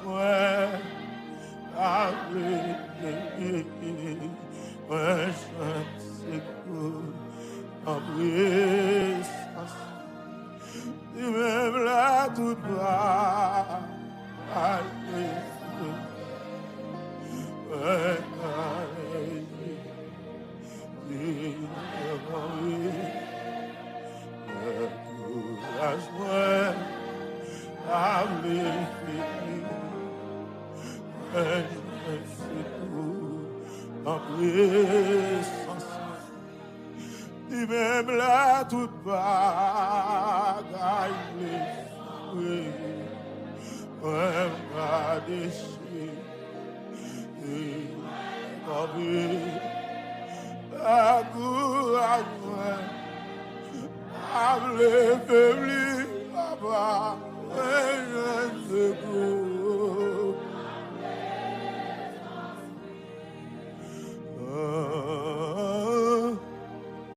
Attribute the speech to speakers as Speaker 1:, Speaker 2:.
Speaker 1: mwen, mwen se kou, en présence, et même la toute bagaille, en présence, et même la toute bagaille, pas déchiré, la courage, à le février, papa.